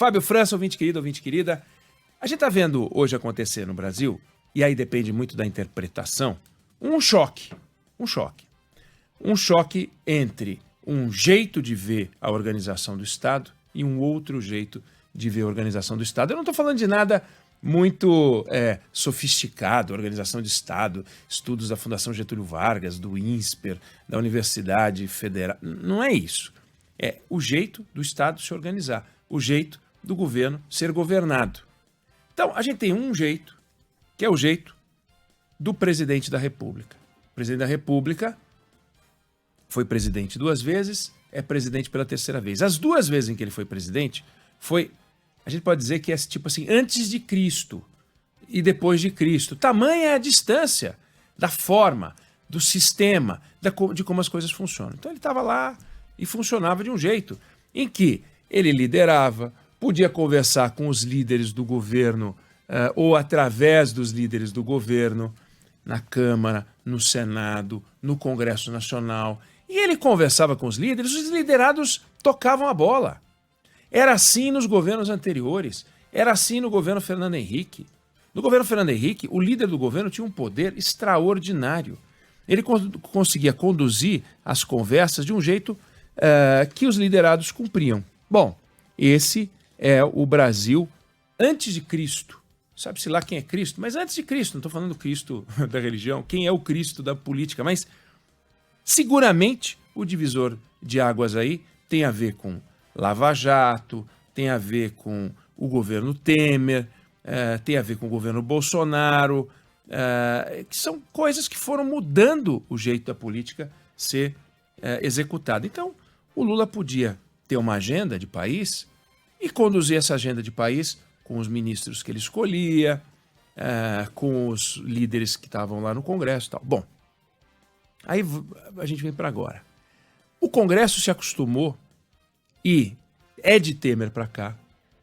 Fábio França, ouvinte querida. A gente está vendo hoje acontecer no Brasil, e aí depende muito da interpretação, um choque entre um jeito de ver a organização do Estado e um outro jeito de ver a organização do Estado. Eu não estou falando de nada muito sofisticado, organização de Estado, estudos da Fundação Getúlio Vargas, do INSPER, da Universidade Federal. Não é isso. É o jeito do Estado se organizar, o jeito do governo ser governado. Então, a gente tem um jeito, que é o jeito do presidente da República. O presidente da República foi presidente 2 vezes, é presidente pela 3ª vez. As 2 vezes em que ele foi presidente, a gente pode dizer que é tipo assim, antes de Cristo e depois de Cristo. Tamanha é a distância da forma, do sistema, de como as coisas funcionam. Então ele estava lá e funcionava de um jeito em que ele liderava, podia conversar com os líderes do governo ou através dos líderes do governo, na Câmara, no Senado, no Congresso Nacional. E ele conversava com os liderados tocavam a bola. Era assim nos governos anteriores, era assim no governo Fernando Henrique. No governo Fernando Henrique, o líder do governo tinha um poder extraordinário. Ele conseguia conduzir as conversas de um jeito que os liderados cumpriam. Bom, esse é o Brasil antes de Cristo. Sabe-se lá quem é Cristo? Mas antes de Cristo, não estou falando do Cristo da religião, quem é o Cristo da política, mas seguramente o divisor de águas aí tem a ver com Lava Jato, tem a ver com o governo Temer, tem a ver com o governo Bolsonaro, que são coisas que foram mudando o jeito da política ser executada. Então, o Lula podia ter uma agenda de país e conduzir essa agenda de país com os ministros que ele escolhia, com os líderes que estavam lá no Congresso e tal. Bom, aí a gente vem para agora. O Congresso se acostumou e é de Temer para cá,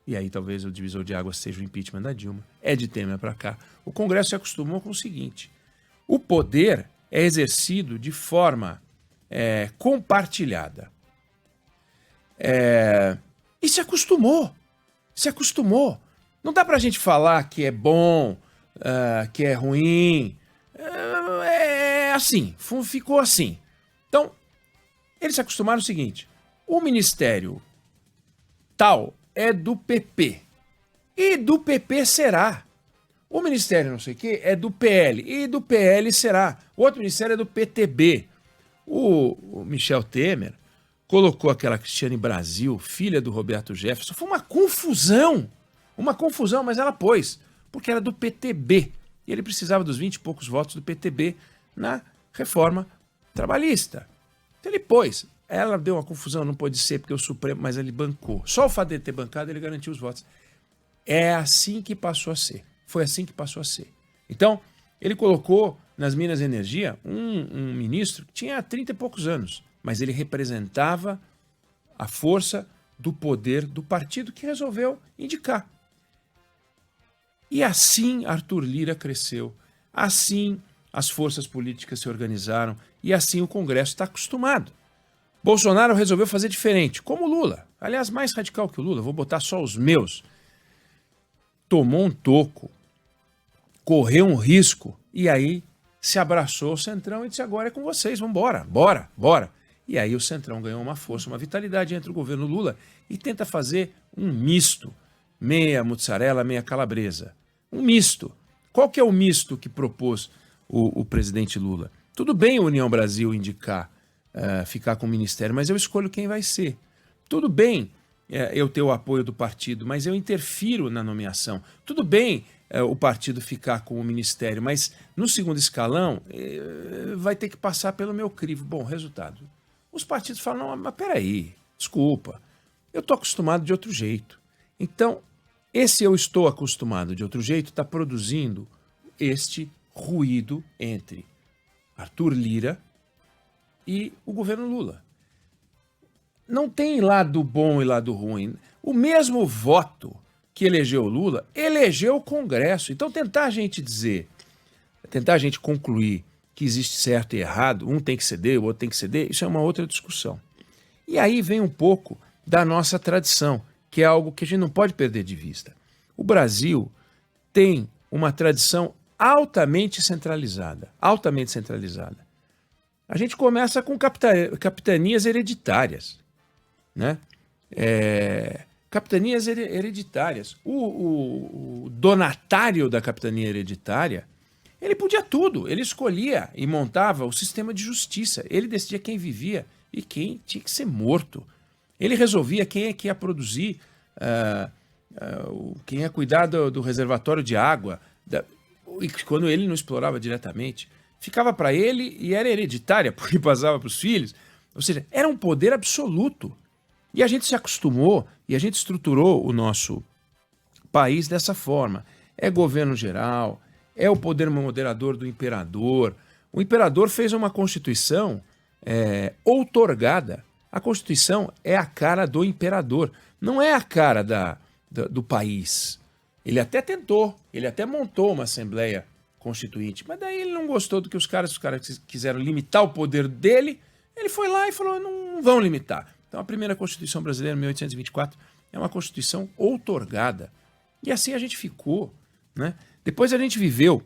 e aí talvez o divisor de águas seja o impeachment da Dilma, é de Temer para cá. O Congresso se acostumou com o seguinte: o poder é exercido de forma compartilhada. E se acostumou. Não dá para a gente falar que é bom, que é ruim. É assim, ficou assim. Então, eles se acostumaram o seguinte: o ministério tal é do PP, e do PP será. O ministério não sei o quê é do PL, e do PL será. O outro ministério é do PTB. O Michel Temer colocou aquela Cristiane Brasil, filha do Roberto Jefferson. Foi uma confusão, mas ela pôs, porque era do PTB. E ele precisava dos 20 e poucos votos do PTB na reforma trabalhista. Então ele pôs. Ela deu uma confusão, não pôde ser porque o Supremo, mas ele bancou. Só o fato de ter bancado, ele garantiu os votos. É assim que passou a ser. Foi assim que passou a ser. Então, ele colocou nas Minas e Energia um ministro que tinha 30 e poucos anos, mas ele representava a força do poder do partido que resolveu indicar. E assim Arthur Lira cresceu, assim as forças políticas se organizaram e assim o Congresso está acostumado. Bolsonaro resolveu fazer diferente, como o Lula. Aliás, mais radical que o Lula, vou botar só os meus. Tomou um toco, correu um risco e aí se abraçou ao Centrão e disse: agora é com vocês, vamos embora, bora. E aí o Centrão ganhou uma força, uma vitalidade entre o governo Lula e tenta fazer um misto, meia mussarela, meia calabresa. Um misto. Qual que é o misto que propôs o presidente Lula? Tudo bem a União Brasil indicar, ficar com o ministério, mas eu escolho quem vai ser. Tudo bem eu ter o apoio do partido, mas eu interfiro na nomeação. Tudo bem o partido ficar com o ministério, mas no segundo escalão vai ter que passar pelo meu crivo. Bom, resultado. Os partidos falam: não, mas peraí, desculpa, eu estou acostumado de outro jeito. Então, esse eu estou acostumado de outro jeito está produzindo este ruído entre Arthur Lira e o governo Lula. Não tem lado bom e lado ruim. O mesmo voto que elegeu o Lula, elegeu o Congresso. Então tentar a gente concluir que existe certo e errado, um tem que ceder, o outro tem que ceder, isso é uma outra discussão. E aí vem um pouco da nossa tradição, que é algo que a gente não pode perder de vista. O Brasil tem uma tradição altamente centralizada, altamente centralizada. A gente começa com capitanias hereditárias, né? Capitanias hereditárias. O donatário da capitania hereditária, ele podia tudo, ele escolhia e montava o sistema de justiça, ele decidia quem vivia e quem tinha que ser morto. Ele resolvia quem é que ia produzir, quem ia cuidar do reservatório de água, e quando ele não explorava diretamente. Ficava para ele e era hereditária, porque passava para os filhos. Ou seja, era um poder absoluto. E a gente se acostumou e a gente estruturou o nosso país dessa forma. É governo geral, é o poder moderador do imperador. O imperador fez uma constituição outorgada. A Constituição é a cara do imperador, não é a cara do país. Ele até tentou, ele até montou uma Assembleia Constituinte, mas daí ele não gostou do que os caras quiseram limitar o poder dele, ele foi lá e falou, não vão limitar. Então a primeira Constituição brasileira, 1824, é uma Constituição outorgada. E assim a gente ficou, né? Depois a gente viveu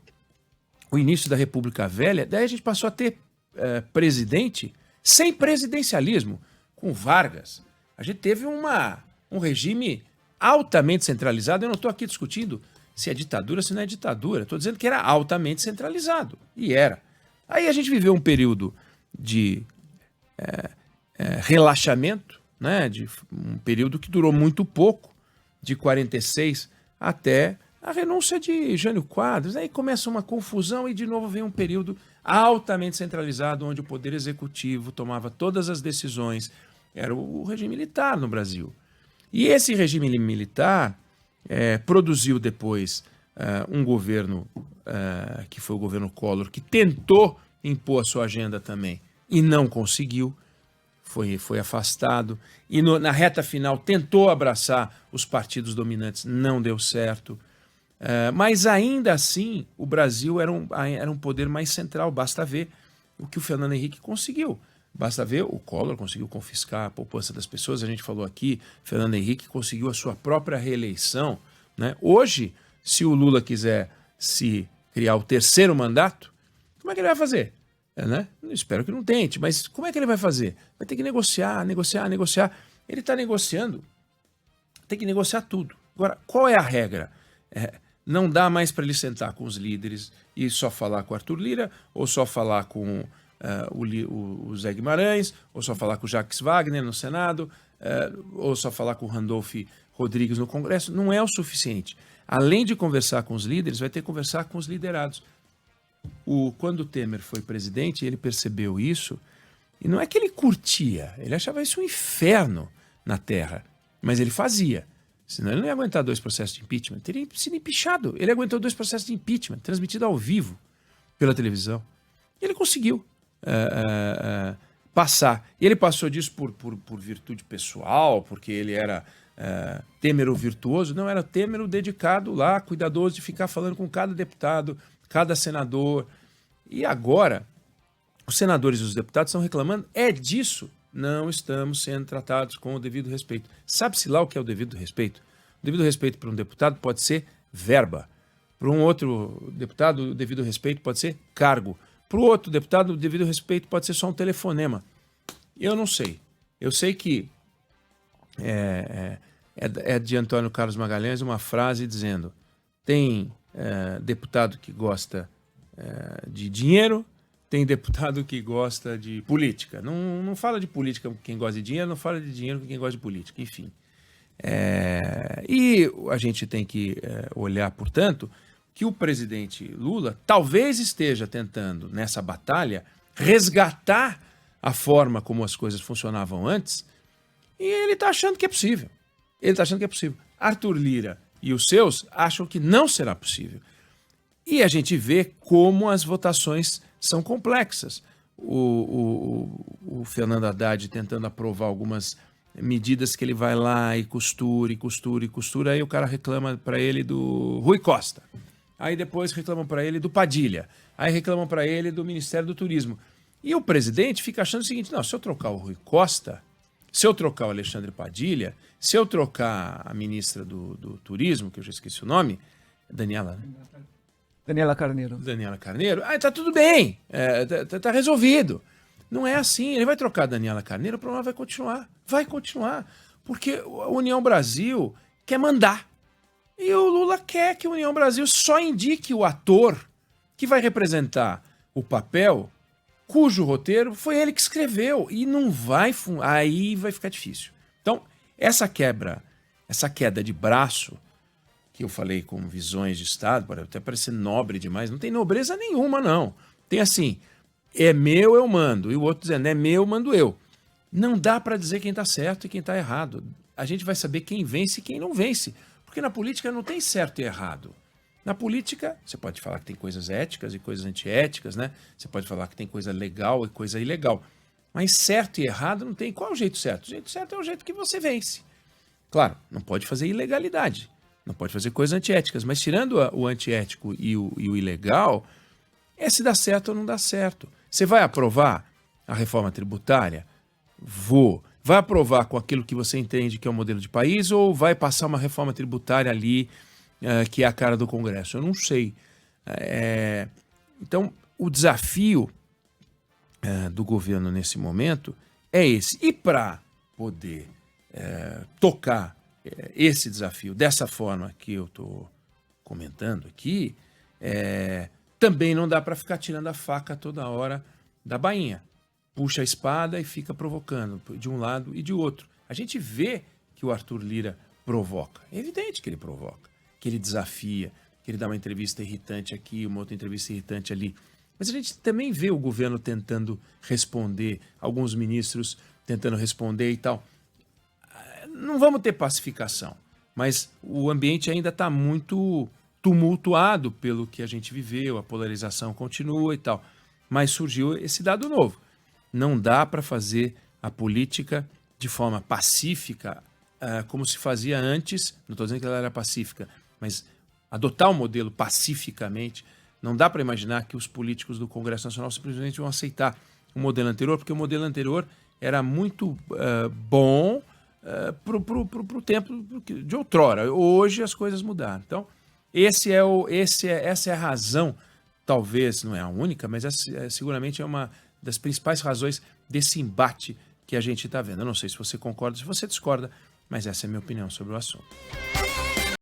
o início da República Velha, daí a gente passou a ter presidente sem presidencialismo, com Vargas. A gente teve um regime altamente centralizado. Eu não estou aqui discutindo se é ditadura, se não é ditadura. Estou dizendo que era altamente centralizado. E era. Aí a gente viveu um período de relaxamento, né? Um período que durou muito pouco, de 46 até a renúncia de Jânio Quadros. Aí começa uma confusão e de novo vem um período altamente centralizado, onde o poder executivo tomava todas as decisões. Era o regime militar no Brasil. E esse regime militar produziu depois um governo, que foi o governo Collor, que tentou impor a sua agenda também e não conseguiu, foi afastado. E na reta final tentou abraçar os partidos dominantes, não deu certo. Mas ainda assim o Brasil era um poder mais central, basta ver o que o Fernando Henrique conseguiu. Basta ver, o Collor conseguiu confiscar a poupança das pessoas, a gente falou aqui, Fernando Henrique conseguiu a sua própria reeleição, né? Hoje, se o Lula quiser se criar o terceiro mandato, como é que ele vai fazer? Né? Espero que não tente, mas como é que ele vai fazer? Vai ter que negociar. Ele está negociando, tem que negociar tudo. Agora, qual é a regra? Não dá mais para ele sentar com os líderes e só falar com o Arthur Lira, ou só falar com o Zé Guimarães, ou só falar com o Jacques Wagner no Senado, ou só falar com o Randolph Rodrigues no Congresso. Não é o suficiente. Além de conversar com os líderes, vai ter que conversar com os liderados. Quando o Temer foi presidente, ele percebeu isso, e não é que ele curtia, ele achava isso um inferno na Terra, mas ele fazia. Senão ele não ia aguentar 2 processos de impeachment, teria sido empichado. Ele aguentou 2 processos de impeachment, transmitido ao vivo pela televisão. E ele conseguiu passar. E ele passou disso por virtude pessoal, porque ele era Temer o virtuoso. Não, era Temer o dedicado lá, cuidadoso de ficar falando com cada deputado, cada senador. E agora, os senadores e os deputados estão reclamando disso. Não estamos sendo tratados com o devido respeito. Sabe-se lá o que é o devido respeito? O devido respeito para um deputado pode ser verba. Para um outro deputado, o devido respeito pode ser cargo. Para o outro deputado, o devido respeito pode ser só um telefonema. Eu não sei. Eu sei que é de Antônio Carlos Magalhães uma frase dizendo: tem deputado que gosta de dinheiro, tem deputado que gosta de política. Não fala de política com quem gosta de dinheiro, não fala de dinheiro com quem gosta de política. Enfim. E a gente tem que olhar, portanto, que o presidente Lula talvez esteja tentando, nessa batalha, resgatar a forma como as coisas funcionavam antes, e ele está achando que é possível. Arthur Lira e os seus acham que não será possível. E a gente vê como as votações são complexas. O Fernando Haddad tentando aprovar algumas medidas que ele vai lá e costura, aí o cara reclama para ele do Rui Costa. Aí depois reclamam para ele do Padilha. Aí reclamam para ele do Ministério do Turismo. E o presidente fica achando o seguinte: não, se eu trocar o Rui Costa, Se eu trocar o Alexandre Padilha, se eu trocar a ministra do Turismo, que eu já esqueci o nome, Daniela, né? Daniela Carneiro. Aí tá tudo bem, tá resolvido. Não é assim, ele vai trocar a Daniela Carneiro, o problema vai continuar, porque a União Brasil quer mandar. E o Lula quer que a União Brasil só indique o ator que vai representar o papel cujo roteiro foi ele que escreveu. E não vai... Aí vai ficar difícil. Então, essa queda de braço, que eu falei com visões de Estado, pode até parecer nobre demais, não tem nobreza nenhuma, não. Tem assim, é meu, eu mando. E o outro dizendo, é meu, mando eu. Não dá para dizer quem está certo e quem está errado. A gente vai saber quem vence e quem não vence. Porque na política não tem certo e errado. Na política, você pode falar que tem coisas éticas e coisas antiéticas, né? Você pode falar que tem coisa legal e coisa ilegal. Mas certo e errado não tem. Qual é o jeito certo? O jeito certo é o jeito que você vence. Claro, não pode fazer ilegalidade. Não pode fazer coisas antiéticas. Mas tirando o antiético e o ilegal, é se dá certo ou não dá certo. Você vai aprovar a reforma tributária? Vou. Vai aprovar com aquilo que você entende que é o modelo de país ou vai passar uma reforma tributária ali que é a cara do Congresso? Eu não sei. Então, o desafio do governo nesse momento é esse. E para poder tocar esse desafio dessa forma que eu estou comentando aqui, também não dá para ficar tirando a faca toda hora da bainha. Puxa a espada e fica provocando de um lado e de outro. A gente vê que o Arthur Lira provoca. É evidente que ele provoca, que ele desafia, que ele dá uma entrevista irritante aqui, uma outra entrevista irritante ali. Mas a gente também vê o governo tentando responder, alguns ministros tentando responder e tal. Não vamos ter pacificação, mas o ambiente ainda está muito tumultuado pelo que a gente viveu, a polarização continua e tal. Mas surgiu esse dado novo. Não dá para fazer a política de forma pacífica, como se fazia antes. Não estou dizendo que ela era pacífica, mas adotar o modelo pacificamente. Não dá para imaginar que os políticos do Congresso Nacional simplesmente vão aceitar o modelo anterior, porque o modelo anterior era muito bom para o tempo de outrora. Hoje as coisas mudaram. Então, essa é a razão, talvez não é a única, mas seguramente é uma das principais razões desse embate que a gente está vendo. Eu não sei se você concorda, se você discorda, mas essa é a minha opinião sobre o assunto.